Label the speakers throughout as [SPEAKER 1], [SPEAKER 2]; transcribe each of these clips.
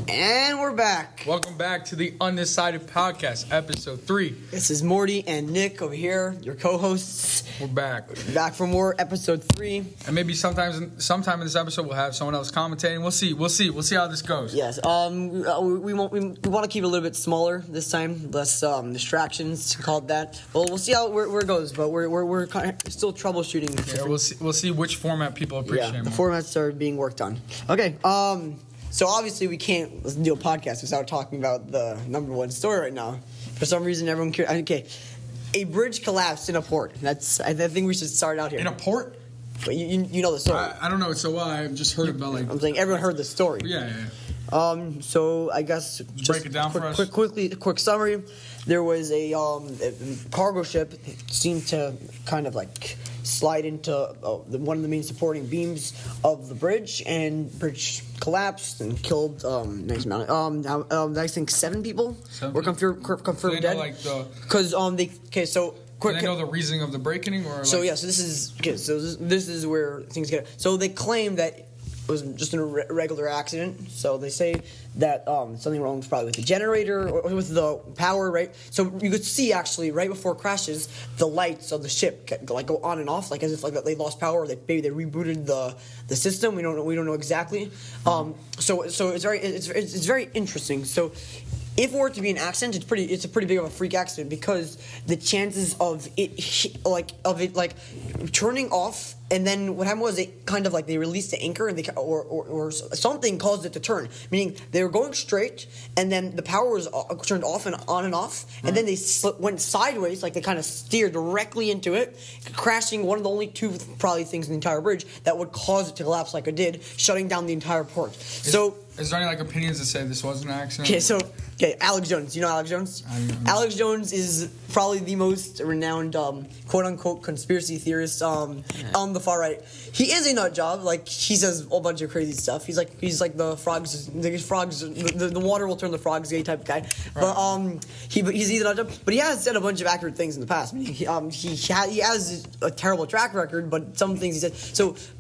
[SPEAKER 1] And we're back.
[SPEAKER 2] Welcome back to the Undecided podcast, episode 3.
[SPEAKER 1] This is Morty and Nick over here, your co-hosts.
[SPEAKER 2] We're back.
[SPEAKER 1] Back for more episode 3.
[SPEAKER 2] And maybe sometime in this episode we'll have someone else commentating. We'll see how this goes.
[SPEAKER 1] Yes. We want to keep it a little bit smaller this time, less distractions. Called that. Well, we'll see where it goes, but we're kind of still troubleshooting.
[SPEAKER 2] Yeah, we'll see which format people appreciate.
[SPEAKER 1] Yeah, the
[SPEAKER 2] more.
[SPEAKER 1] formats are being worked on. Okay. So obviously we can't do a podcast without talking about the number one story right now. For some reason, everyone cares. Okay, a bridge collapsed in a port. I think we should start out here.
[SPEAKER 2] In a port?
[SPEAKER 1] But you know the story.
[SPEAKER 2] I don't know it so well. I've just heard about
[SPEAKER 1] I'm saying everyone heard the story.
[SPEAKER 2] Yeah.
[SPEAKER 1] So I guess just
[SPEAKER 2] break it down for us.
[SPEAKER 1] Quick summary. There was a cargo ship seemed to kind of like slide into one of the main supporting beams of the bridge, and bridge collapsed and killed I think 7 people were confirmed dead. Because so quick.
[SPEAKER 2] Do they know the reasoning of the breaking or?
[SPEAKER 1] So this is where things get. So they claim that it was just a regular accident. So they say that something wrong was probably with the generator or with the power, right? So you could see actually right before it crashes, the lights of the ship go on and off, like as if they lost power, or maybe they rebooted the system. We don't know exactly. So it's very interesting. So if it were to be an accident, it's a pretty big of a freak accident, because the chances of it turning off, and then what happened was they released the anchor and or something caused it to turn. Meaning they were going straight, and then the power was turned off and on and off, and then they went sideways, like they kind of steered directly into it, crashing one of the only 2 probably things in the entire bridge that would cause it to collapse like it did, shutting down the entire port.
[SPEAKER 2] Is there any opinions that say this was an accident?
[SPEAKER 1] Okay, Alex Jones. You know Alex Jones?
[SPEAKER 2] I don't know.
[SPEAKER 1] Alex Jones is probably the most renowned quote-unquote conspiracy theorist on the far right. He is a nut job. Like, he says a whole bunch of crazy stuff. He's like the frogs. The water will turn the frogs gay type of guy. Right. But he's a nut job. But he has said a bunch of accurate things in the past. I mean, he has a terrible track record, but some things he said.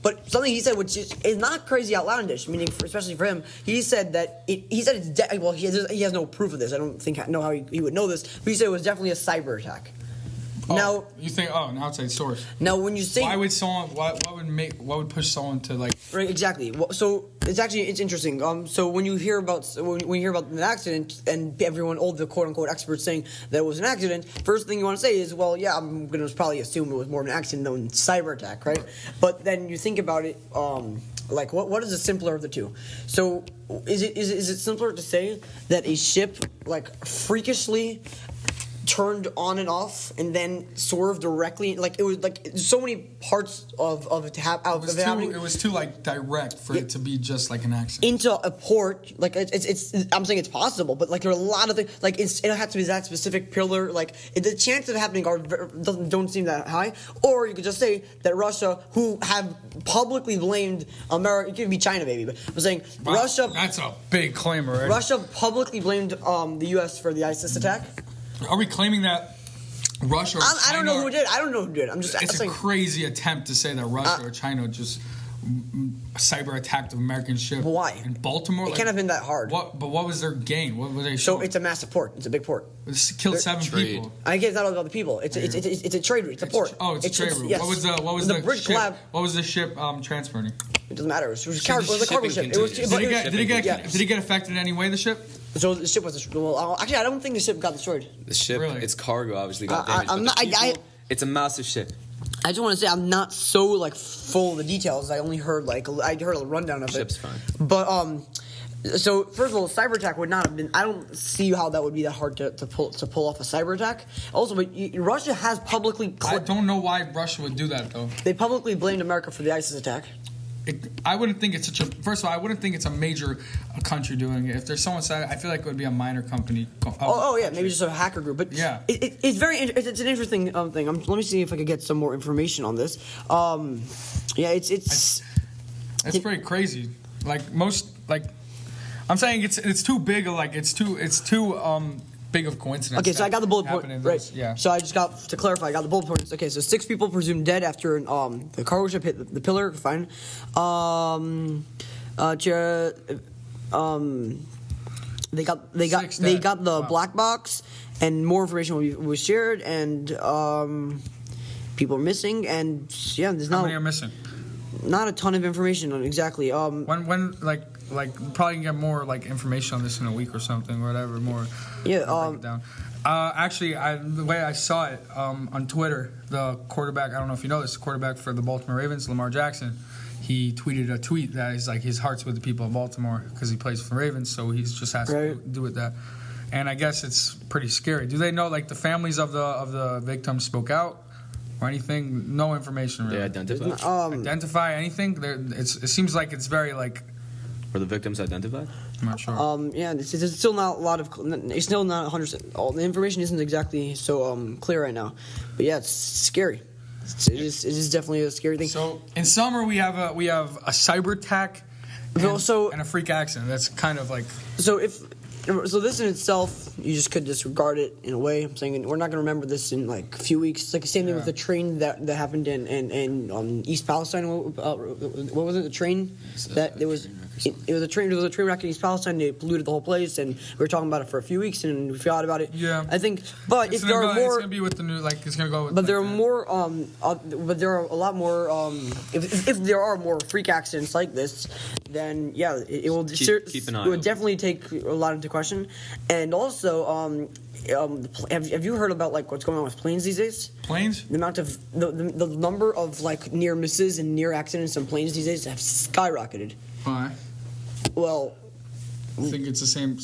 [SPEAKER 1] But something he said which is not crazy outlandish. Meaning, especially for him, he said that he has no proof of this. I don't know how he would know this, but he said it was definitely a cyber attack.
[SPEAKER 2] Now you think an outside source. Now when you say why would someone what would push someone to like
[SPEAKER 1] right exactly. So it's interesting. So when you hear about an accident and all the quote unquote experts saying that it was an accident, first thing you want to say is, well, yeah, I'm going to probably assume it was more of an accident than cyber attack, right? But then you think about it. Like what is the simpler of the two? So is it simpler to say that a ship freakishly turned on and off and then swerved directly, like it was like so many parts of it happening.
[SPEAKER 2] It was too direct for it to be just like an accident
[SPEAKER 1] into a port. Like it's I'm saying it's possible, but there are a lot of things. Like it don't have to be that specific pillar. Like the chances of happening don't seem that high. Or you could just say that Russia, who have publicly blamed America, it could be China maybe, but I'm saying Russia.
[SPEAKER 2] That's a big claim, right?
[SPEAKER 1] Russia publicly blamed the U.S. for the ISIS attack.
[SPEAKER 2] Are we claiming that Russia or China?
[SPEAKER 1] I don't know who did. I'm just
[SPEAKER 2] It's a crazy attempt to say that Russia or China just cyber attacked an American ship.
[SPEAKER 1] Why?
[SPEAKER 2] In Baltimore?
[SPEAKER 1] It can't have been that hard.
[SPEAKER 2] But what was their gain? What were they showing?
[SPEAKER 1] So it's a massive port. It's a big port.
[SPEAKER 2] It killed 7 people.
[SPEAKER 1] I guess not all the people. It's a trade route. It's a port.
[SPEAKER 2] It's a trade route.
[SPEAKER 1] Yes.
[SPEAKER 2] What was the
[SPEAKER 1] bridge
[SPEAKER 2] ship?
[SPEAKER 1] collab?
[SPEAKER 2] What was the ship transporting?
[SPEAKER 1] It doesn't matter. It was a cargo ship.
[SPEAKER 2] Did it get affected in any way? The ship?
[SPEAKER 1] So the ship was destroyed. Well, actually, I don't think the ship got destroyed.
[SPEAKER 3] The ship, its cargo obviously got damaged. It's a massive ship.
[SPEAKER 1] I just want to say I'm not so full of the details. I only heard I heard a rundown of it.
[SPEAKER 3] Ship's fine.
[SPEAKER 1] But so first of all, cyber attack would not have been. I don't see how that would be that hard to pull off a cyber attack. Also, but Russia has publicly.
[SPEAKER 2] I don't know why Russia would do that though.
[SPEAKER 1] They publicly blamed America for the ISIS attack.
[SPEAKER 2] I wouldn't think it's first of all, I wouldn't think it's a major country doing it. If there's someone saying, I feel like it would be a minor company.
[SPEAKER 1] Maybe just a hacker group. But
[SPEAKER 2] yeah,
[SPEAKER 1] it's an interesting thing. Let me see if I could get some more information on this. It's
[SPEAKER 2] pretty crazy. I'm saying it's too big. It's too big of coincidence.
[SPEAKER 1] Okay, so I got the bullet point. Right.
[SPEAKER 2] Yeah.
[SPEAKER 1] So I just got to clarify. I got the bullet points. Okay, so 6 people presumed dead after the cargo ship hit the pillar. Fine. they got the black box, and more information was shared, and people are missing, and yeah, there's
[SPEAKER 2] How many are missing?
[SPEAKER 1] Not a ton of information on exactly.
[SPEAKER 2] When probably can get more like information on this in a week or something or whatever. More.
[SPEAKER 1] Yeah.
[SPEAKER 2] Break it down. Actually, the way I saw it on Twitter, the quarterback, I don't know if you know this, the quarterback for the Baltimore Ravens, Lamar Jackson, he tweeted a tweet that is like his heart's with the people of Baltimore because he plays for the Ravens, so he's just has to do with that. And I guess it's pretty scary. Do they know, like, the families of the victims spoke out or anything? No information really.
[SPEAKER 3] They identified?
[SPEAKER 2] Identify anything? It seems like it's very, like...
[SPEAKER 3] Were the victims identified?
[SPEAKER 2] I'm not sure.
[SPEAKER 1] Yeah, it's still not a lot of. It's still not 100%. All the information isn't exactly so clear right now, but yeah, it's scary. It is definitely a scary thing.
[SPEAKER 2] So in summer we have a cyber attack and a freak accident. That's kind of like. So
[SPEAKER 1] this in itself, you just could disregard it in a way. I'm saying we're not going to remember this in like a few weeks. It's like the same thing with the train that happened in East Palestine. What was it? The train that there was. It was a train wreck in East Palestine. They polluted the whole place, and we were talking about it for a few weeks, and we forgot about it.
[SPEAKER 2] Yeah,
[SPEAKER 1] I think. But
[SPEAKER 2] it's
[SPEAKER 1] if there are more,
[SPEAKER 2] it's gonna be with the new. Like it's gonna go. With
[SPEAKER 1] but there are more. But there are a lot more. If there are more freak accidents like this, then yeah, it will
[SPEAKER 3] keep an eye.
[SPEAKER 1] It would definitely take a lot into question, and also. Have you heard about like what's going on with planes these days?
[SPEAKER 2] Planes?
[SPEAKER 1] The amount of the number of like near misses and near accidents on planes these days have skyrocketed.
[SPEAKER 2] Why?
[SPEAKER 1] Well,
[SPEAKER 2] I think it's the same.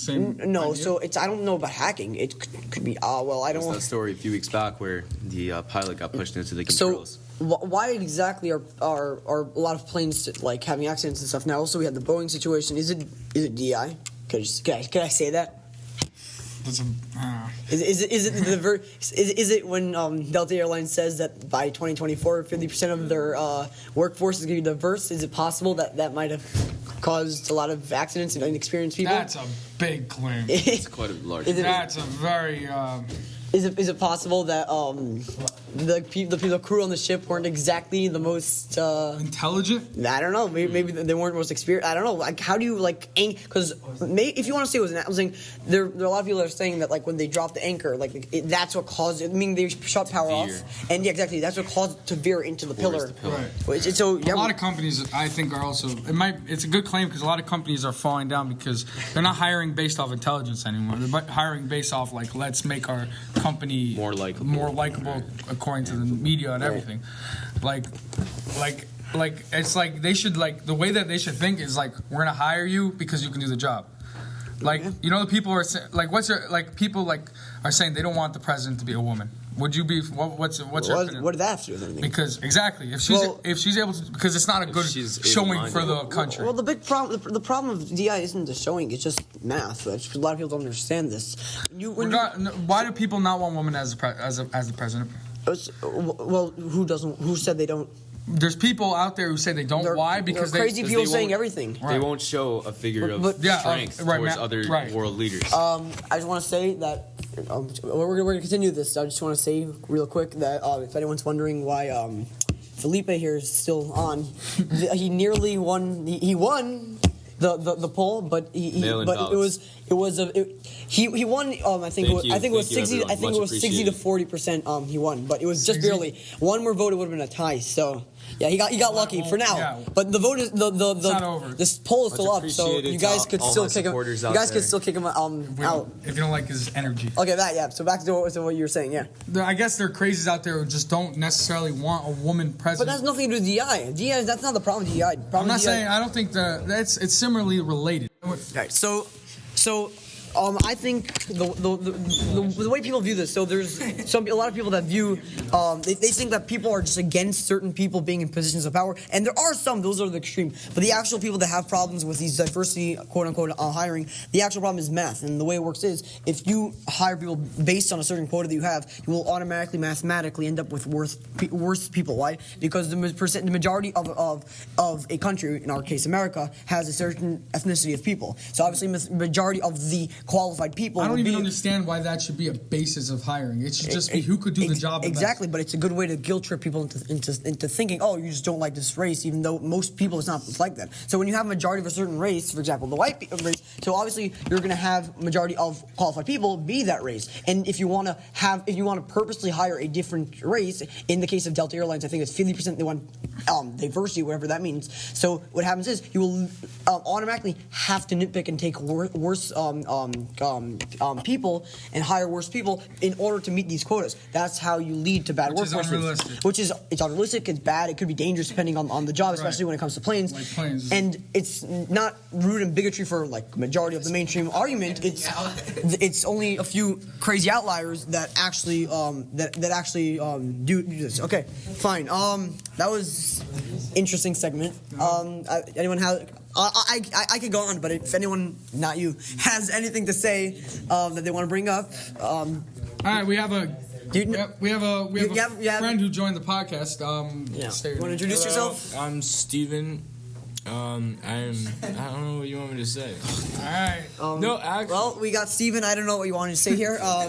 [SPEAKER 1] No,
[SPEAKER 2] idea?
[SPEAKER 1] So I don't know about hacking. It could be. Well, I don't.
[SPEAKER 3] There's that story a few weeks back where the pilot got pushed into the controls.
[SPEAKER 1] So why exactly are a lot of planes like having accidents and stuff? Now also we have the Boeing situation. Is it DI? Can I say that?
[SPEAKER 2] That's
[SPEAKER 1] Is it when Delta Airlines says that by 2024 50% of their workforce is going to be diverse? Is it possible that might have caused a lot of accidents and inexperienced people?
[SPEAKER 2] That's a big claim.
[SPEAKER 3] It's quite a large.
[SPEAKER 2] That's a very.
[SPEAKER 1] Is it possible that the crew on the ship weren't exactly the most
[SPEAKER 2] intelligent?
[SPEAKER 1] I don't know. Maybe they weren't most experienced. I don't know. Like, how do you like because if you want to say it was I'm saying there are a lot of people that are saying that like when they dropped the anchor, like that's what caused it. I mean, they shut power off, and yeah, exactly. That's what caused it to veer into the pillar.
[SPEAKER 2] Right.
[SPEAKER 1] So
[SPEAKER 2] a lot of companies, I think, are also. It's a good claim because a lot of companies are falling down because they're not hiring based off intelligence anymore. They're hiring based off like let's make our company more likable according to the media and everything. Like it's like they should like the way that they should think is like we're gonna hire you because you can do the job. Like you know the people are like people like are saying they don't want the president to be a woman. Would you be what's your opinion?
[SPEAKER 1] What did that have to do with anything?
[SPEAKER 2] Because exactly if she's able to because it's not a good showing for the country.
[SPEAKER 1] Well, the big problem the problem of DI isn't the showing; it's just math. A lot of people don't understand this.
[SPEAKER 2] Why do people not want women as the president?
[SPEAKER 1] Well, who doesn't? Who said they don't?
[SPEAKER 2] There's people out there who say they don't. Why? Because
[SPEAKER 1] crazy people saying everything.
[SPEAKER 3] They won't show a figure of strength towards other world leaders.
[SPEAKER 1] I just want to say that we're going to continue this. I just want to say real quick that if anyone's wondering why Felipe here is still on, he nearly won. He won the poll, but he won. I think it was 60. I think it was 60 to 40%. He won, but it was just barely. One more vote, it would have been a tie. So. Yeah, he got lucky for now. Yeah. But the vote is this poll is still up, so you guys could still kick him. You guys could still kick him out
[SPEAKER 2] if you don't like his energy.
[SPEAKER 1] Okay, So back to what you were saying. Yeah.
[SPEAKER 2] I guess there are crazies out there who just don't necessarily want a woman president.
[SPEAKER 1] But that's nothing to do with DI. DI, that's not the problem with DI.
[SPEAKER 2] I'm not saying. I don't think it's similarly related.
[SPEAKER 1] Right. So. I think the way people view this, so there's a lot of people that view, they think that people are just against certain people being in positions of power, and there are some, those are the extreme, but the actual people that have problems with these diversity, quote-unquote, hiring, the actual problem is math, and the way it works is, if you hire people based on a certain quota that you have, you will automatically, mathematically end up with worse people. Why? Because the majority of a country, in our case America, has a certain ethnicity of people, so obviously the majority of the qualified people.
[SPEAKER 2] I don't even understand why that should be a basis of hiring. It should just be who could do the job.
[SPEAKER 1] Exactly, but it's a good way to guilt trip people into thinking, oh, you just don't like this race, even though most people it's not like that. So when you have a majority of a certain race, for example, the white race, so obviously you're going to have majority of qualified people be that race. And if you want to purposely hire a different race, in the case of Delta Airlines, I think it's 50% they want diversity, whatever that means. So what happens is you will automatically have to nitpick and take worse people and hire worse people in order to meet these quotas. That's how you lead to bad workforces. It's unrealistic. It's bad. It could be dangerous depending on the job, especially when it comes to planes.
[SPEAKER 2] Like planes.
[SPEAKER 1] And it's not rude and bigotry for like majority of the mainstream argument. It's only a few crazy outliers that actually do this. Okay, fine. That was interesting segment. Anyone have? I could go on, but if anyone, not you, has anything to say that they want to bring up,
[SPEAKER 2] all right, we have a friend who joined the podcast.
[SPEAKER 1] You want to introduce yourself?
[SPEAKER 4] I'm Steven. I don't know what you want me to say.
[SPEAKER 2] All right.
[SPEAKER 4] No, actually.
[SPEAKER 1] Well, we got Steven. I don't know what you wanted to say here.
[SPEAKER 2] I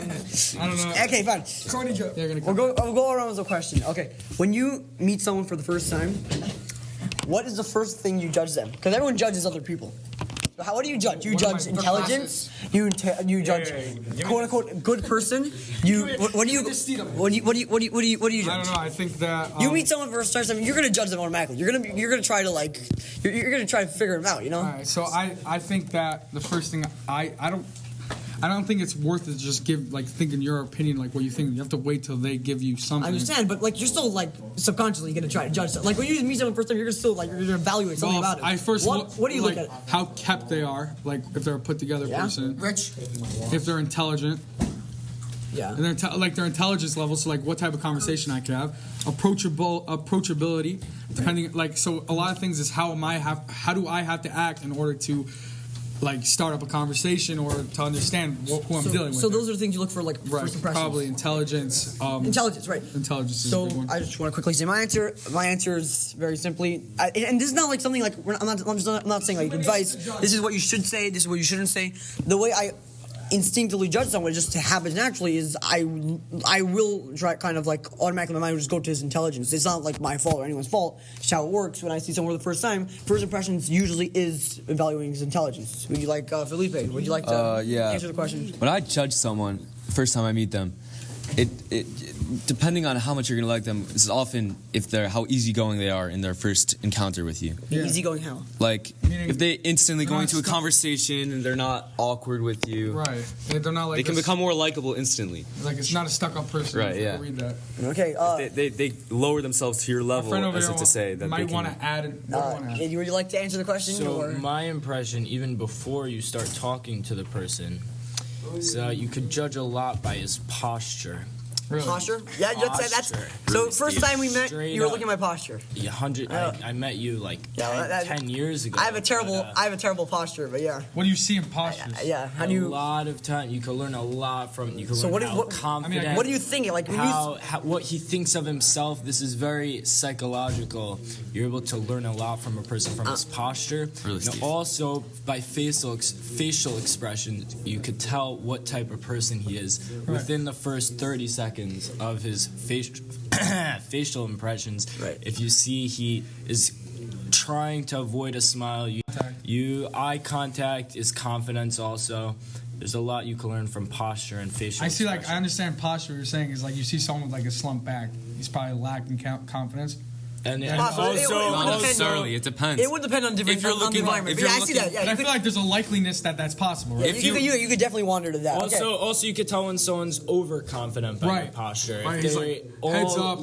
[SPEAKER 2] don't know.
[SPEAKER 1] Okay, fine.
[SPEAKER 2] Corny joke.
[SPEAKER 1] We'll go around with a question. Okay, when you meet someone for the first time, what is the first thing you judge them? Because everyone judges other people. So what do you judge? You judge intelligence. You judge quote unquote good person. What do you judge?
[SPEAKER 2] I don't know. I think that
[SPEAKER 1] you meet someone for the first time, you're gonna judge them automatically. You're gonna try to figure them out. You know.
[SPEAKER 2] All right. So I think that the first thing I don't think it's worth it to just give, like, thinking your opinion, like, what you think. You have to wait till they give you something.
[SPEAKER 1] I understand, but, like, you're still, like, subconsciously going to try to judge something. Like, when you meet someone first time, you're still, like, you're going to evaluate something about it. What do you look at?
[SPEAKER 2] How kept they are, like, if they're a put-together person.
[SPEAKER 1] Rich.
[SPEAKER 2] If they're intelligent.
[SPEAKER 1] Yeah.
[SPEAKER 2] And their intelligence level, so, like, what type of conversation I could have. Approachability, depending, like, so a lot of things is how do I have to act in order to, like, start up a conversation or to understand who I'm dealing with.
[SPEAKER 1] So those are the things you look for, like, first impressions.
[SPEAKER 2] Probably intelligence.
[SPEAKER 1] Intelligence, right?
[SPEAKER 2] Intelligence is
[SPEAKER 1] so
[SPEAKER 2] a big one.
[SPEAKER 1] I just want to quickly say my answer. My answer is very simply, and this is not like something like I'm not saying like advice. This is what you should say. This is what you shouldn't say. The way I instinctively judge someone just happens naturally is I will try kind of like automatically my mind will just go to his intelligence. It's not like my fault or anyone's fault. It's how it works. When I see someone for the first time, first impressions usually is evaluating his intelligence. Would you like Felipe? Would you like to answer the question?
[SPEAKER 3] When I judge someone the first time I meet them, it depending on how much you're gonna like them is often how easygoing they are in their first encounter with you.
[SPEAKER 1] Yeah. Easygoing how?
[SPEAKER 3] Like if they instantly go into a conversation and they're not awkward with you.
[SPEAKER 2] Right. They're not like
[SPEAKER 3] they can become more likable instantly.
[SPEAKER 2] Like it's not a stuck-up person.
[SPEAKER 3] Right. Yeah.
[SPEAKER 2] Read that.
[SPEAKER 1] Okay.
[SPEAKER 3] They lower themselves to your level as if to say that
[SPEAKER 2] might
[SPEAKER 3] they
[SPEAKER 2] want to add.
[SPEAKER 1] Would you like to answer the question?
[SPEAKER 4] So my impression, even before you start talking to the person, so you could judge a lot by his posture.
[SPEAKER 1] Really? Posture? Yeah, that's so first time we met, you were looking at my posture.
[SPEAKER 4] I met you like 10 years ago.
[SPEAKER 1] I have a terrible posture, but yeah.
[SPEAKER 2] What do you see in postures?
[SPEAKER 1] How do you?
[SPEAKER 4] A lot of time you can learn a lot from. You can
[SPEAKER 1] so
[SPEAKER 4] learn how confident.
[SPEAKER 1] What are you thinking? Like
[SPEAKER 4] what he thinks of himself. This is very psychological. You're able to learn a lot from a person from his posture.
[SPEAKER 3] Really,
[SPEAKER 4] and also by facial expression, you could tell what type of person he is within the first 30 seconds of his facial impressions.
[SPEAKER 1] Right.
[SPEAKER 4] If you see he is trying to avoid a smile, eye contact is confidence also. There's a lot you can learn from posture and facial expression.
[SPEAKER 2] I understand posture. You're saying is like you see someone with like a slumped back. He's probably lacking confidence.
[SPEAKER 4] And
[SPEAKER 3] not necessarily. It depends.
[SPEAKER 1] It would depend on different on the environment. I see that. Yeah,
[SPEAKER 2] but I feel like there's a likeliness that's possible. Right?
[SPEAKER 1] You could definitely wander to that.
[SPEAKER 4] Also, you could tell when someone's overconfident by their posture.
[SPEAKER 2] Right. He's like heads up,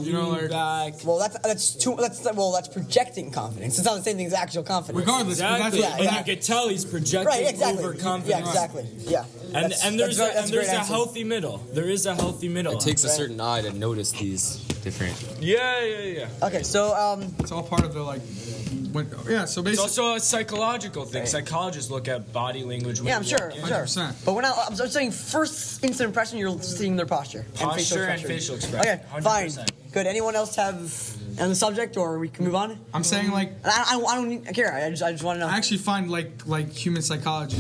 [SPEAKER 4] back.
[SPEAKER 1] Well, that's projecting confidence. It's not the same thing as actual confidence.
[SPEAKER 2] Regardless,
[SPEAKER 4] exactly. And you could tell he's projecting overconfidence.
[SPEAKER 1] Yeah, exactly. Yeah.
[SPEAKER 4] And there's a healthy middle. There is a healthy middle.
[SPEAKER 3] It takes a certain eye to notice these different.
[SPEAKER 4] Yeah.
[SPEAKER 1] Okay, so
[SPEAKER 2] it's all part of the like. So basically,
[SPEAKER 4] it's also a psychological thing. Psychologists look at body language.
[SPEAKER 1] I'm sure. 100%. But I'm saying first instant impression, you're seeing their posture.
[SPEAKER 4] And facial expression.
[SPEAKER 1] Okay, 100%. Fine. Good. Anyone else have the subject, or we can move on?
[SPEAKER 2] I'm saying like
[SPEAKER 1] I don't care. I just want to know.
[SPEAKER 2] I actually find like human psychology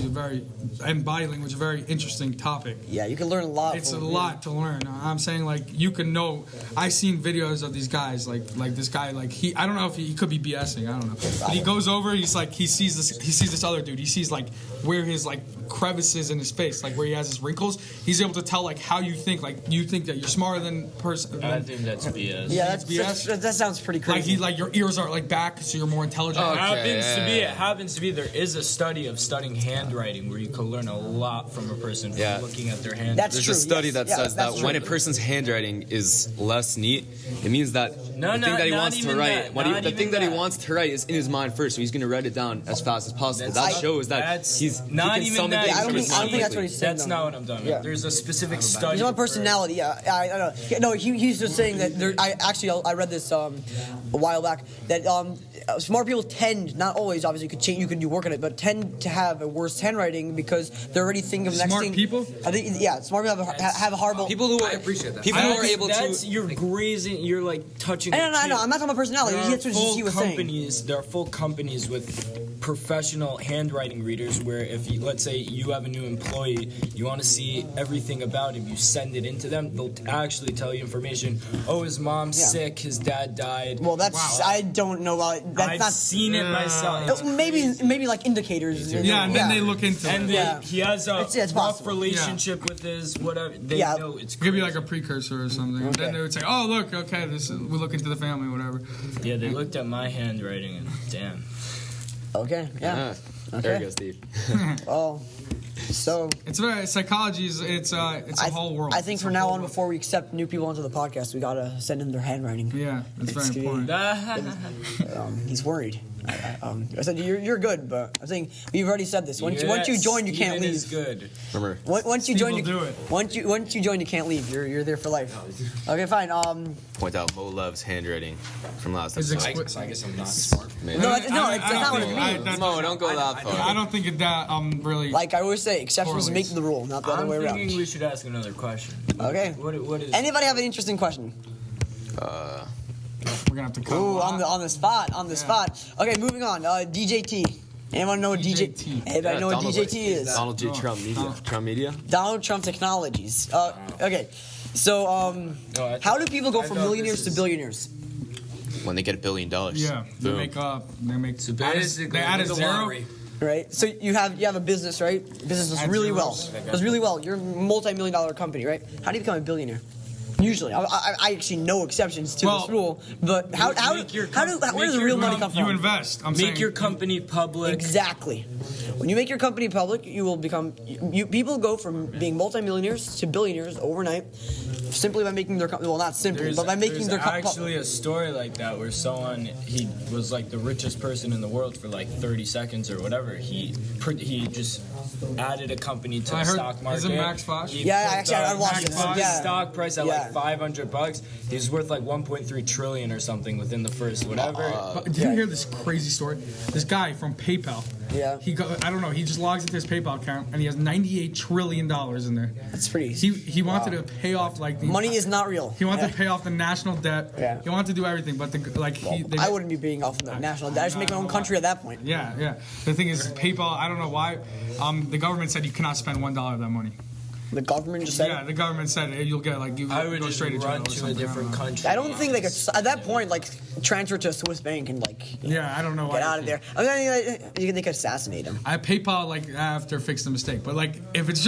[SPEAKER 2] and body language a very interesting topic.
[SPEAKER 1] Yeah, you can learn a lot.
[SPEAKER 2] It's a
[SPEAKER 1] from it.
[SPEAKER 2] lot to learn. I'm saying like you can know. I seen videos of these guys like this guy like I don't know if he could be BSing. I don't know. But he goes over. He's like he sees this other dude. He sees like where his like crevices in his face, like where he has his wrinkles. He's able to tell like how you think. Like you think that you're smarter than person.
[SPEAKER 4] I think that's BS.
[SPEAKER 1] Yeah, that's
[SPEAKER 2] BS.
[SPEAKER 1] that sounds pretty crazy.
[SPEAKER 2] Like your ears are like back, so you're more intelligent.
[SPEAKER 4] It happens to be. There is a study of studying handwriting where you can learn a lot from a person from looking at their handwriting.
[SPEAKER 1] That's
[SPEAKER 3] There's
[SPEAKER 1] true.
[SPEAKER 3] a study
[SPEAKER 1] Yes.
[SPEAKER 3] that
[SPEAKER 1] Yeah,
[SPEAKER 3] says
[SPEAKER 1] that's
[SPEAKER 3] that
[SPEAKER 1] true.
[SPEAKER 3] when a person's handwriting is less neat, it means that the thing that he wants to write, the thing that he wants to write is in his mind first, so he's going to write it down as fast as possible. That shows that he
[SPEAKER 4] not
[SPEAKER 3] can
[SPEAKER 4] even
[SPEAKER 3] summon
[SPEAKER 4] that.
[SPEAKER 3] things
[SPEAKER 1] I don't
[SPEAKER 3] from his
[SPEAKER 1] think
[SPEAKER 3] mind
[SPEAKER 1] that's what
[SPEAKER 3] quickly.
[SPEAKER 1] he's saying.
[SPEAKER 4] That's not what I'm talking about. There's a specific study.
[SPEAKER 1] He's on personality. Yeah, I know. Yeah, no, he's just saying that there. I read this a while back that smart people tend, not always, obviously, you could change, you could do work on it, but tend to have a worse handwriting because they're already thinking of the next
[SPEAKER 2] Smart
[SPEAKER 1] thing.
[SPEAKER 2] people?
[SPEAKER 1] I think, yeah, smart people have a horrible.
[SPEAKER 3] People who
[SPEAKER 5] I appreciate that.
[SPEAKER 3] People who are able to.
[SPEAKER 4] You're grazing. You're like touching.
[SPEAKER 1] I know. I'm not talking about personality. That's what he was saying.
[SPEAKER 4] There are full companies with professional handwriting readers where if you, let's say you have a new employee, you want to see everything about him, you send it into them, they'll actually tell you information. Oh, his mom's sick, his dad died.
[SPEAKER 1] Well, that's I don't know about it. That's
[SPEAKER 4] I've
[SPEAKER 1] not
[SPEAKER 4] seen it myself.
[SPEAKER 1] maybe like indicators.
[SPEAKER 2] Yeah, and then they look into
[SPEAKER 4] And
[SPEAKER 2] it.
[SPEAKER 4] he has a
[SPEAKER 1] It's
[SPEAKER 4] rough
[SPEAKER 1] possible.
[SPEAKER 4] relationship with his whatever. They know it's
[SPEAKER 2] It could be
[SPEAKER 4] crazy.
[SPEAKER 2] like a precursor or something. And then they would say, "Oh, look, okay, we look into the family, whatever."
[SPEAKER 4] Yeah, they looked at my handwriting and damn.
[SPEAKER 1] Okay, yeah.
[SPEAKER 3] There you go, Steve.
[SPEAKER 1] Oh, so
[SPEAKER 2] It's very psychology is it's a whole world.
[SPEAKER 1] I think from now on, before we accept new people onto the podcast, we gotta send in their handwriting.
[SPEAKER 2] Yeah, it's
[SPEAKER 1] It's
[SPEAKER 2] very important.
[SPEAKER 1] He's worried. I said you're good, but I think we've already said this. Once you join, you can't leave.
[SPEAKER 4] Is good.
[SPEAKER 3] Remember,
[SPEAKER 1] Once you
[SPEAKER 2] Steve
[SPEAKER 1] join,
[SPEAKER 2] will do it.
[SPEAKER 1] Once you join, you can't leave. You're there for life. Okay, fine.
[SPEAKER 3] point out Mo loves handwriting from last
[SPEAKER 2] It's
[SPEAKER 3] episode.
[SPEAKER 5] So I guess I'm not smart.
[SPEAKER 3] Man.
[SPEAKER 1] No, that's not what it
[SPEAKER 2] I-
[SPEAKER 1] means.
[SPEAKER 3] Mo, don't go that far.
[SPEAKER 2] I don't think it that really.
[SPEAKER 1] Like I always say, exceptions
[SPEAKER 2] Correlates.
[SPEAKER 1] make the rule, not the other
[SPEAKER 4] I'm
[SPEAKER 1] way around.
[SPEAKER 4] thinking we should ask another question.
[SPEAKER 1] Okay.
[SPEAKER 4] What is?
[SPEAKER 1] Anybody have an interesting question?
[SPEAKER 2] We're gonna have to cut.
[SPEAKER 1] Ooh,
[SPEAKER 2] a lot.
[SPEAKER 1] on the spot. Okay, moving on. DJT. Anyone know what
[SPEAKER 2] DJT?
[SPEAKER 1] Anybody know what DJT is?
[SPEAKER 3] Donald J. Trump Media. Trump Media?
[SPEAKER 1] Donald Trump Technologies. Okay. So, how do people go from millionaires to billionaires?
[SPEAKER 3] When they get $1 billion.
[SPEAKER 2] Yeah, they
[SPEAKER 3] Boom.
[SPEAKER 2] make.
[SPEAKER 5] So
[SPEAKER 2] they
[SPEAKER 5] basically,
[SPEAKER 2] add a
[SPEAKER 5] the
[SPEAKER 2] zero.
[SPEAKER 5] lottery.
[SPEAKER 1] Right. So you have a business, right? Business does
[SPEAKER 2] Add
[SPEAKER 1] really well.
[SPEAKER 2] zeros.
[SPEAKER 1] Does really well. You're a multi-million-dollar company, right? How do you become a billionaire? Usually, I actually know exceptions to
[SPEAKER 2] Well,
[SPEAKER 1] this rule, but where does the real money come from?
[SPEAKER 2] You invest. I'm saying.
[SPEAKER 4] Make your company public.
[SPEAKER 1] Exactly. When you make your company public, you will become. People go from being multimillionaires to billionaires overnight, simply by making their company. Well, not simply, but by making their company.
[SPEAKER 4] actually a story like that where he was like the richest person in the world for like 30 seconds or whatever. He just added a company to
[SPEAKER 2] I
[SPEAKER 4] the
[SPEAKER 2] heard-
[SPEAKER 4] stock market.
[SPEAKER 2] isn't Max Fox?
[SPEAKER 4] He
[SPEAKER 1] Yeah,
[SPEAKER 4] put
[SPEAKER 1] actually, I watched
[SPEAKER 4] the
[SPEAKER 1] this. Yeah.
[SPEAKER 4] stock price at
[SPEAKER 1] Yeah.
[SPEAKER 4] like $500. He's worth like 1.3 trillion or something within the first whatever.
[SPEAKER 2] But did you hear this crazy story? This guy from PayPal.
[SPEAKER 1] Yeah.
[SPEAKER 2] I don't know. He just logs into his PayPal account and he has $98 trillion in there.
[SPEAKER 1] That's pretty.
[SPEAKER 2] He wanted to pay off like the
[SPEAKER 1] Money is not real.
[SPEAKER 2] He wanted to pay off the national debt.
[SPEAKER 1] Yeah.
[SPEAKER 2] He wanted to do everything, but
[SPEAKER 1] I wouldn't be paying off the national debt. I just make my own country at that point.
[SPEAKER 2] Yeah. The thing is, PayPal. I don't know why. The government said you cannot spend $1 of that money.
[SPEAKER 1] The government just said.
[SPEAKER 2] Yeah, the government said you'll get like you
[SPEAKER 4] I would
[SPEAKER 2] go
[SPEAKER 4] just
[SPEAKER 2] straight to jail
[SPEAKER 4] run
[SPEAKER 2] or
[SPEAKER 4] to a
[SPEAKER 2] something.
[SPEAKER 4] different country.
[SPEAKER 1] I don't think they could at that point like transfer to a Swiss bank and like
[SPEAKER 2] Yeah, I don't know why.
[SPEAKER 1] get out of there. I mean, they could assassinate him.
[SPEAKER 2] I PayPal like after fixed the mistake, but like if it's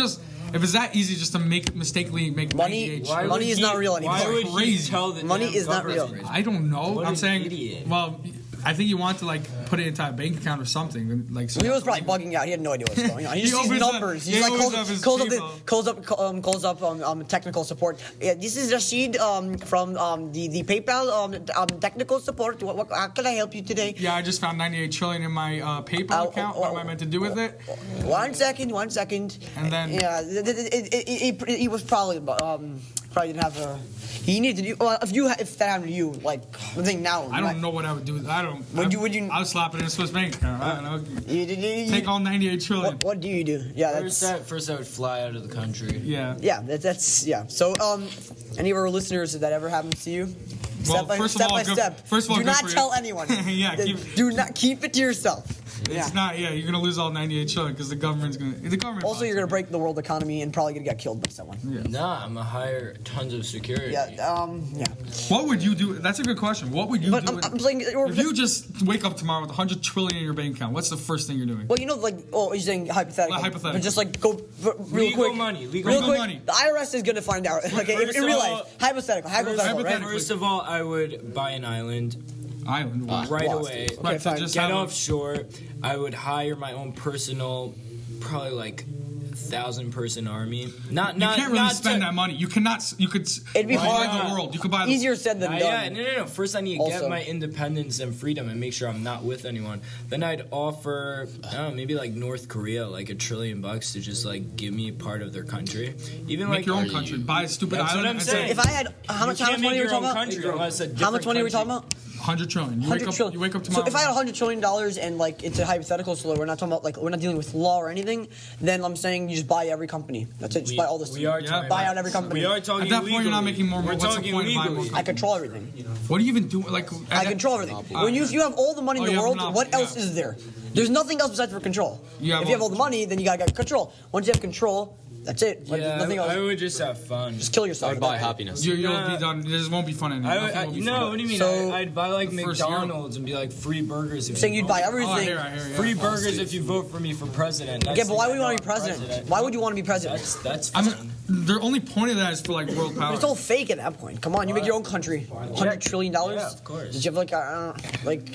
[SPEAKER 2] that easy just to mistakenly make
[SPEAKER 1] Money-
[SPEAKER 2] 98
[SPEAKER 1] why- money is not real anymore.
[SPEAKER 4] Why would he
[SPEAKER 2] Crazy.
[SPEAKER 4] tell the
[SPEAKER 1] Money
[SPEAKER 4] damn
[SPEAKER 1] is not real.
[SPEAKER 4] government?
[SPEAKER 2] I don't know.
[SPEAKER 4] What
[SPEAKER 2] I'm
[SPEAKER 4] an
[SPEAKER 2] saying,
[SPEAKER 4] idiot.
[SPEAKER 2] well, I think you want to like put it into a bank account or something. Like so
[SPEAKER 1] He was probably bugging out. He had no idea what's going on. He
[SPEAKER 2] He
[SPEAKER 1] just sees
[SPEAKER 2] opens up-
[SPEAKER 1] numbers.
[SPEAKER 2] he
[SPEAKER 1] He's like
[SPEAKER 2] opens up his
[SPEAKER 1] calls up technical support. Yeah, this is Rashid from the PayPal technical support. How can I help you today?
[SPEAKER 2] Yeah, I just found 98 trillion in my PayPal account. What am I meant to do with it?
[SPEAKER 1] 1 second.
[SPEAKER 2] And then-
[SPEAKER 1] yeah, he was probably didn't have a. He needed to do. Well, if that happened to you, like the thing now.
[SPEAKER 2] I don't know what I would do. I don't.
[SPEAKER 1] Would you-
[SPEAKER 2] I would slap it in a Swiss bank account. I don't know. Take
[SPEAKER 1] Take
[SPEAKER 2] all 98 trillion.
[SPEAKER 1] What do you do? Yeah, that's.
[SPEAKER 4] First I would fly out of the country.
[SPEAKER 2] Yeah.
[SPEAKER 1] Yeah, that's yeah. So, any of our listeners, if that ever happens to you, Step by step.
[SPEAKER 2] First of all,
[SPEAKER 1] do
[SPEAKER 2] good
[SPEAKER 1] not
[SPEAKER 2] for you.
[SPEAKER 1] tell anyone.
[SPEAKER 2] Yeah,
[SPEAKER 1] Do not keep it to yourself.
[SPEAKER 2] It's not. Yeah, you're gonna lose all 98 trillion because the government's gonna. The government.
[SPEAKER 1] Also, you're gonna break the world economy and probably gonna get killed by someone.
[SPEAKER 2] Yeah.
[SPEAKER 4] Nah, I'm gonna hire tons of security.
[SPEAKER 1] Yeah.
[SPEAKER 2] What would you do? That's a good question. What would you
[SPEAKER 1] But
[SPEAKER 2] do?
[SPEAKER 1] I'm saying,
[SPEAKER 2] if you just wake up tomorrow with 100 trillion in your bank account, what's the first thing you're doing?
[SPEAKER 1] well, you're saying hypothetical.
[SPEAKER 2] Well, hypothetical.
[SPEAKER 1] But just go real
[SPEAKER 4] Legal
[SPEAKER 1] quick.
[SPEAKER 4] money, legal
[SPEAKER 1] real quick.
[SPEAKER 2] money.
[SPEAKER 1] The IRS is gonna find out. Okay,
[SPEAKER 4] First
[SPEAKER 1] in
[SPEAKER 4] of
[SPEAKER 1] real
[SPEAKER 4] all-
[SPEAKER 1] life, hypothetical, right?
[SPEAKER 4] First of all, I would buy an island
[SPEAKER 2] Island.
[SPEAKER 4] right
[SPEAKER 1] Lost.
[SPEAKER 4] away.
[SPEAKER 1] Okay,
[SPEAKER 2] Right, so
[SPEAKER 1] fine.
[SPEAKER 2] just
[SPEAKER 4] Get
[SPEAKER 2] have a-
[SPEAKER 4] offshore. I would hire my own personal, probably 1,000-person army. Not
[SPEAKER 2] You can't really
[SPEAKER 4] not
[SPEAKER 2] spend
[SPEAKER 4] to,
[SPEAKER 2] that money. You cannot. You could.
[SPEAKER 1] It'd be
[SPEAKER 2] buy
[SPEAKER 1] hard.
[SPEAKER 2] the world. You could buy the
[SPEAKER 1] Easier said than
[SPEAKER 4] Yeah,
[SPEAKER 1] done.
[SPEAKER 4] no. First, I need to
[SPEAKER 1] Also-
[SPEAKER 4] get my independence and freedom and make sure I'm not with anyone. Then I'd offer, I don't know, maybe North Korea, $1 trillion to just give me part of their country. Even
[SPEAKER 2] Make your own country. Buy a stupid
[SPEAKER 4] That's
[SPEAKER 2] island.
[SPEAKER 4] what I'm
[SPEAKER 2] and
[SPEAKER 4] saying.
[SPEAKER 1] If I had how much
[SPEAKER 4] can't
[SPEAKER 1] money
[SPEAKER 4] make
[SPEAKER 1] are we
[SPEAKER 4] your
[SPEAKER 1] talking
[SPEAKER 4] own
[SPEAKER 1] about?
[SPEAKER 4] country unless a
[SPEAKER 1] How much
[SPEAKER 4] different
[SPEAKER 1] money are we talking
[SPEAKER 4] country.
[SPEAKER 1] about?
[SPEAKER 2] 100 trillion. You
[SPEAKER 1] 100
[SPEAKER 2] wake up.
[SPEAKER 1] trillion.
[SPEAKER 2] You wake up tomorrow.
[SPEAKER 1] So if I had $100 trillion and it's a hypothetical, so we're not talking about we're not dealing with law or anything, then I'm saying you just buy every company. That's it. Just buy all this.
[SPEAKER 4] We are
[SPEAKER 2] Yeah.
[SPEAKER 4] talking
[SPEAKER 1] Buy
[SPEAKER 4] about-
[SPEAKER 1] out every company.
[SPEAKER 4] We are talking
[SPEAKER 2] At that point, you're not making more.
[SPEAKER 4] We're
[SPEAKER 2] What's the
[SPEAKER 4] talking
[SPEAKER 2] point of buying
[SPEAKER 4] legally.
[SPEAKER 2] more?
[SPEAKER 1] I control everything.
[SPEAKER 2] What do you even do?
[SPEAKER 1] I control everything. When you have all the money in
[SPEAKER 2] Oh,
[SPEAKER 1] the
[SPEAKER 2] you have
[SPEAKER 1] world,
[SPEAKER 2] monopoly,
[SPEAKER 1] what else
[SPEAKER 2] yeah.
[SPEAKER 1] is there? There's nothing else besides for control. If you have all the money, then you gotta get control. Once you have control, that's it.
[SPEAKER 4] Yeah,
[SPEAKER 1] Nothing else.
[SPEAKER 4] I would just have fun.
[SPEAKER 1] Just kill
[SPEAKER 3] I
[SPEAKER 1] yourself.
[SPEAKER 3] would buy happiness.
[SPEAKER 2] You'll be done. This won't be fun anymore. Nothing will be fun.
[SPEAKER 4] What do you mean?
[SPEAKER 1] So-
[SPEAKER 4] I'd buy
[SPEAKER 2] The first year.
[SPEAKER 4] McDonald's and be free burgers. If
[SPEAKER 1] Saying
[SPEAKER 4] you
[SPEAKER 1] you'd
[SPEAKER 4] vote-
[SPEAKER 1] buy
[SPEAKER 2] Oh, I
[SPEAKER 1] everything.
[SPEAKER 2] hear, yeah.
[SPEAKER 4] Free burgers if you vote for me for president.
[SPEAKER 1] Yeah, but why would you want to be president? Why would you want to be president?
[SPEAKER 4] That's
[SPEAKER 2] I
[SPEAKER 4] fun.
[SPEAKER 2] mean, the only point of that is for world power.
[SPEAKER 1] It's all fake at that point. Come on, you make your own country. $100 trillion.
[SPEAKER 4] Yeah, of course.
[SPEAKER 1] Did you have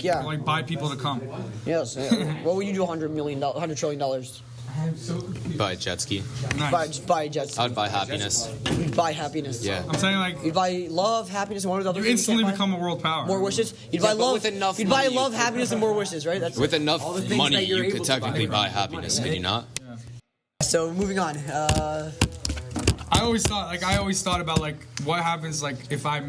[SPEAKER 1] yeah.
[SPEAKER 2] Buy people to come.
[SPEAKER 1] Yes. Yeah. What would you do? $100 trillion.
[SPEAKER 3] Buy a jet ski.
[SPEAKER 2] Nice.
[SPEAKER 1] Just buy jets.
[SPEAKER 3] I would buy happiness.
[SPEAKER 1] Buy happiness.
[SPEAKER 3] Yeah.
[SPEAKER 2] I'm saying
[SPEAKER 1] You'd buy love, happiness, and one of the other
[SPEAKER 2] you
[SPEAKER 1] things
[SPEAKER 2] instantly
[SPEAKER 1] can't buy?
[SPEAKER 2] become a world power.
[SPEAKER 1] More wishes. You'd
[SPEAKER 3] Yeah,
[SPEAKER 1] buy
[SPEAKER 3] but
[SPEAKER 1] love.
[SPEAKER 3] with enough
[SPEAKER 1] You'd buy
[SPEAKER 3] money,
[SPEAKER 1] love,
[SPEAKER 3] you
[SPEAKER 1] happiness, and more wishes, right? That's
[SPEAKER 3] With enough
[SPEAKER 1] things
[SPEAKER 3] money,
[SPEAKER 1] that you're
[SPEAKER 3] you
[SPEAKER 1] able
[SPEAKER 3] could
[SPEAKER 1] to buy.
[SPEAKER 3] technically buy happiness, could you not?
[SPEAKER 1] So moving on.
[SPEAKER 2] I always thought about what happens if I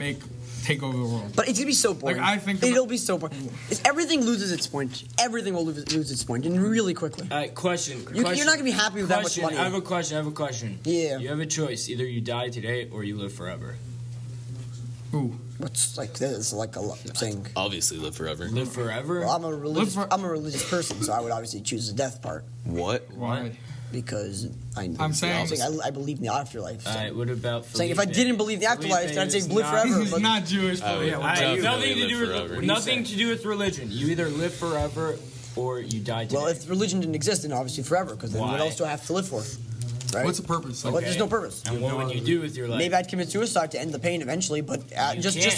[SPEAKER 2] take over the world.
[SPEAKER 1] But it's gonna be so boring.
[SPEAKER 2] I think
[SPEAKER 1] it'll be so boring. Everything loses its point. Everything will lose its point, and really quickly.
[SPEAKER 4] Question.
[SPEAKER 1] You're not gonna be happy with that much money.
[SPEAKER 4] I have a question.
[SPEAKER 1] Yeah.
[SPEAKER 4] You have a choice. Either you die today or you live forever.
[SPEAKER 2] Ooh.
[SPEAKER 1] What's this? A saying.
[SPEAKER 3] Obviously, live forever.
[SPEAKER 4] Live forever?
[SPEAKER 1] Well, I'm a religious person, so I would obviously choose the death part
[SPEAKER 3] What?
[SPEAKER 2] Why?
[SPEAKER 1] because
[SPEAKER 2] I'm saying-
[SPEAKER 1] I believe in the afterlife. So.
[SPEAKER 4] Alright, what about
[SPEAKER 1] Saying if I didn't believe in the afterlife, then I'd say live forever.
[SPEAKER 2] He's
[SPEAKER 1] But
[SPEAKER 2] not Jewish. But
[SPEAKER 3] would definitely
[SPEAKER 4] Nothing
[SPEAKER 3] live
[SPEAKER 4] to do with religion. You either live forever or you die today.
[SPEAKER 1] well, if religion didn't exist, then obviously forever, because then what
[SPEAKER 4] Why?
[SPEAKER 1] else do I have to live for? Right?
[SPEAKER 2] What's the purpose?
[SPEAKER 1] But there's no purpose.
[SPEAKER 4] and what would you do with your life?
[SPEAKER 1] Maybe I'd commit suicide to end the pain eventually, but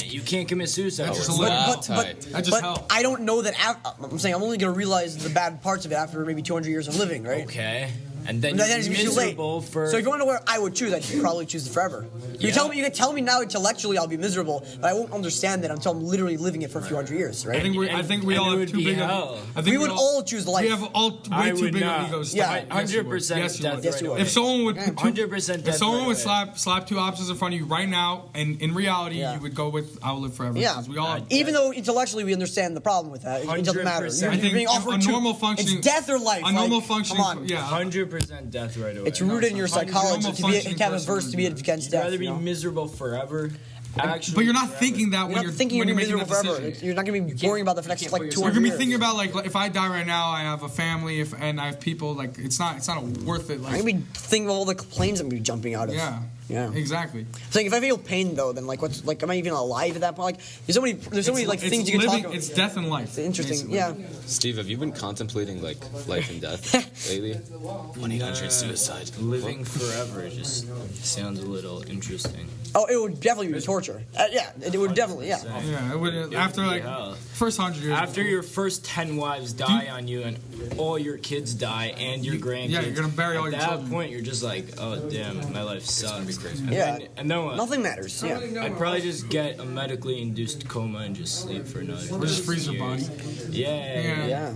[SPEAKER 4] you can't commit suicide.
[SPEAKER 2] That's just
[SPEAKER 4] Or-
[SPEAKER 2] a little-
[SPEAKER 3] Wow,
[SPEAKER 1] but
[SPEAKER 3] tight.
[SPEAKER 2] That just helped.
[SPEAKER 1] I don't know that. I'm saying I'm only gonna realize the bad parts of it after maybe 200 years of living, right?
[SPEAKER 4] Okay. And then
[SPEAKER 1] And then
[SPEAKER 4] you're
[SPEAKER 1] it's gonna be too late.
[SPEAKER 4] miserable for.
[SPEAKER 1] So if you want to know where I would choose, I'd probably choose the forever. You can tell me now intellectually I'll be miserable, but I won't understand that until I'm literally living it for a few hundred years, right?
[SPEAKER 2] I think we
[SPEAKER 4] and
[SPEAKER 2] all
[SPEAKER 4] it
[SPEAKER 2] have
[SPEAKER 4] would
[SPEAKER 2] too
[SPEAKER 4] be
[SPEAKER 2] big
[SPEAKER 4] hell.
[SPEAKER 2] of. I think
[SPEAKER 1] We would all choose life.
[SPEAKER 2] We have all
[SPEAKER 4] I
[SPEAKER 2] way too
[SPEAKER 4] would
[SPEAKER 2] big
[SPEAKER 4] not.
[SPEAKER 2] of egos.
[SPEAKER 1] Yeah.
[SPEAKER 2] Yes, you would.
[SPEAKER 4] 100%
[SPEAKER 2] Yes, you
[SPEAKER 4] death
[SPEAKER 2] would.
[SPEAKER 1] Yes, you
[SPEAKER 4] right
[SPEAKER 1] would.
[SPEAKER 2] If someone would,
[SPEAKER 4] 100%
[SPEAKER 2] if
[SPEAKER 4] death
[SPEAKER 2] someone
[SPEAKER 4] right
[SPEAKER 2] would
[SPEAKER 4] away.
[SPEAKER 2] slap two options in front of you right now, and in reality,
[SPEAKER 1] Yeah.
[SPEAKER 2] you would go with "I will live forever."
[SPEAKER 1] Yeah.
[SPEAKER 2] because we all.
[SPEAKER 1] Even though intellectually we understand the problem with that, it doesn't matter.
[SPEAKER 4] 100%.
[SPEAKER 1] You're
[SPEAKER 2] I think
[SPEAKER 1] being offered
[SPEAKER 2] a
[SPEAKER 1] two-
[SPEAKER 2] normal functioning,
[SPEAKER 1] It's death or life.
[SPEAKER 2] a normal
[SPEAKER 1] like,
[SPEAKER 2] functioning,
[SPEAKER 1] Come on.
[SPEAKER 2] yeah.
[SPEAKER 4] 100% death right away.
[SPEAKER 1] It's rooted in your psychology
[SPEAKER 2] normal
[SPEAKER 1] to have a
[SPEAKER 2] functioning
[SPEAKER 1] verse
[SPEAKER 2] person
[SPEAKER 1] to be
[SPEAKER 2] would do
[SPEAKER 1] against
[SPEAKER 4] You'd
[SPEAKER 1] death.
[SPEAKER 4] rather be
[SPEAKER 1] You know?
[SPEAKER 4] miserable forever. Actually,
[SPEAKER 2] But you're not thinking that
[SPEAKER 1] You're
[SPEAKER 2] when
[SPEAKER 1] not
[SPEAKER 2] you're
[SPEAKER 1] thinking
[SPEAKER 2] when
[SPEAKER 1] you're
[SPEAKER 2] you're making
[SPEAKER 1] miserable
[SPEAKER 2] that
[SPEAKER 1] forever.
[SPEAKER 2] decision.
[SPEAKER 1] You're not going to be worrying about the next like 200
[SPEAKER 2] You're gonna be
[SPEAKER 1] years.
[SPEAKER 2] thinking about if I die right now, I have a family, and I have people. It's not worth it.
[SPEAKER 1] I'm going to be thinking of all the planes I'm going to be jumping out of.
[SPEAKER 2] Yeah.
[SPEAKER 1] Yeah.
[SPEAKER 2] Exactly.
[SPEAKER 1] Saying if I feel pain though, then am I even alive at that point? There's so many things you can talk about.
[SPEAKER 2] It's death and life.
[SPEAKER 1] It's interesting.
[SPEAKER 2] basically.
[SPEAKER 1] Yeah.
[SPEAKER 3] Steve, have you been contemplating life and death lately? 1-800 suicide.
[SPEAKER 4] living forever just sounds a little interesting.
[SPEAKER 1] Oh, it would definitely be torture. Yeah, it would definitely. Yeah.
[SPEAKER 2] Yeah. It would, after
[SPEAKER 4] hell.
[SPEAKER 2] first 100 years.
[SPEAKER 4] After your first 10 wives die on you and all your kids die and your grandkids,
[SPEAKER 2] yeah, you're gonna bury all your
[SPEAKER 4] At that
[SPEAKER 2] children.
[SPEAKER 4] point, you're just like, oh damn, my life sucks.
[SPEAKER 1] Yeah.
[SPEAKER 4] And then what?
[SPEAKER 1] Nothing matters. Yeah.
[SPEAKER 4] I'd probably just get a medically induced coma and just sleep for another.
[SPEAKER 2] Or just freeze your
[SPEAKER 4] years.
[SPEAKER 2] body.
[SPEAKER 4] Yeah.
[SPEAKER 1] Yeah.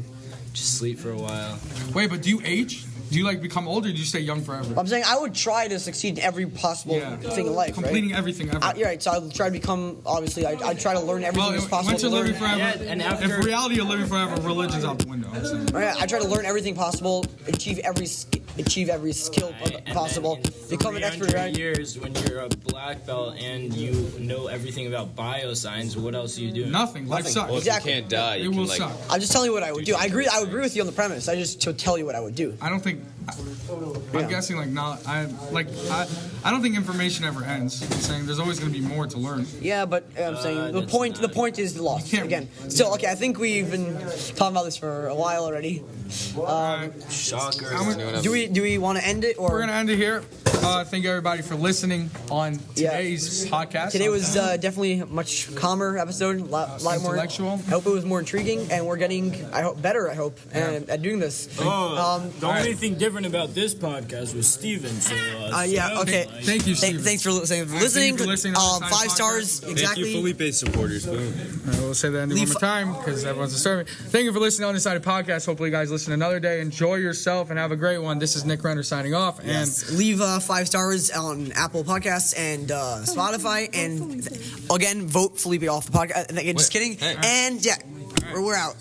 [SPEAKER 4] Just sleep for a while.
[SPEAKER 2] Wait, but do you age? Do you become older? Or do you stay young forever?
[SPEAKER 1] I'm saying I would try to succeed in every possible
[SPEAKER 2] Yeah.
[SPEAKER 1] thing in life.
[SPEAKER 2] Completing
[SPEAKER 1] right?
[SPEAKER 2] everything ever.
[SPEAKER 1] You're right. So I'd try to become. Obviously, I'd try to learn everything
[SPEAKER 2] Well,
[SPEAKER 1] as possible.
[SPEAKER 2] once you're
[SPEAKER 1] to learn.
[SPEAKER 2] living forever,
[SPEAKER 4] Yeah, and after-
[SPEAKER 2] if reality of living forever, religion's out the window. I'm saying.
[SPEAKER 1] I try to learn everything possible, achieve every achieve every skill possible. Become an expert, right?
[SPEAKER 4] Years when you're a black belt and you know everything about bioscience, what else are you doing?
[SPEAKER 2] Nothing. Life sucks.
[SPEAKER 3] Well,
[SPEAKER 1] Exactly.
[SPEAKER 3] if you can't die, you
[SPEAKER 2] It
[SPEAKER 3] can
[SPEAKER 2] will
[SPEAKER 3] like.
[SPEAKER 2] suck.
[SPEAKER 1] I'm just telling you what I would do. I agree with you on the premise. I just to tell you what I would do.
[SPEAKER 2] I don't think. I'm guessing like not. I don't think information ever ends. I'm saying there's always going to be more to learn.
[SPEAKER 1] Yeah, but I'm saying the point is lost
[SPEAKER 2] can't-
[SPEAKER 1] again. Still, okay. I think we've been talking about this for a while already.
[SPEAKER 4] Shocker.
[SPEAKER 1] Do we want to end it or
[SPEAKER 2] We're gonna end it here. Thank everybody for listening on today's podcast.
[SPEAKER 1] Today was definitely a much calmer episode, a lot more
[SPEAKER 2] Intellectual.
[SPEAKER 1] I hope it was more intriguing, and we're getting better. I hope at doing this.
[SPEAKER 4] The only thing different about this podcast was Steven. So,
[SPEAKER 1] Yeah. Okay.
[SPEAKER 2] Thank you, Steven.
[SPEAKER 1] Thanks for listening.
[SPEAKER 2] Thank you for listening to Undecided
[SPEAKER 1] 5 stars.
[SPEAKER 2] Podcast.
[SPEAKER 1] Exactly.
[SPEAKER 3] Thank you, Felipe supporters. Boom.
[SPEAKER 2] We'll say that one more time because everyone's disturbing. Thank you for listening to Undecided Podcast. Hopefully, you guys listen another day. Enjoy yourself and have a great one. This is Nick Renner signing off.
[SPEAKER 1] Yes. Leave 5 stars on Apple Podcasts and Spotify, and again, vote Felipe off the podcast. Just kidding.
[SPEAKER 3] Hey.
[SPEAKER 1] And yeah, we're out.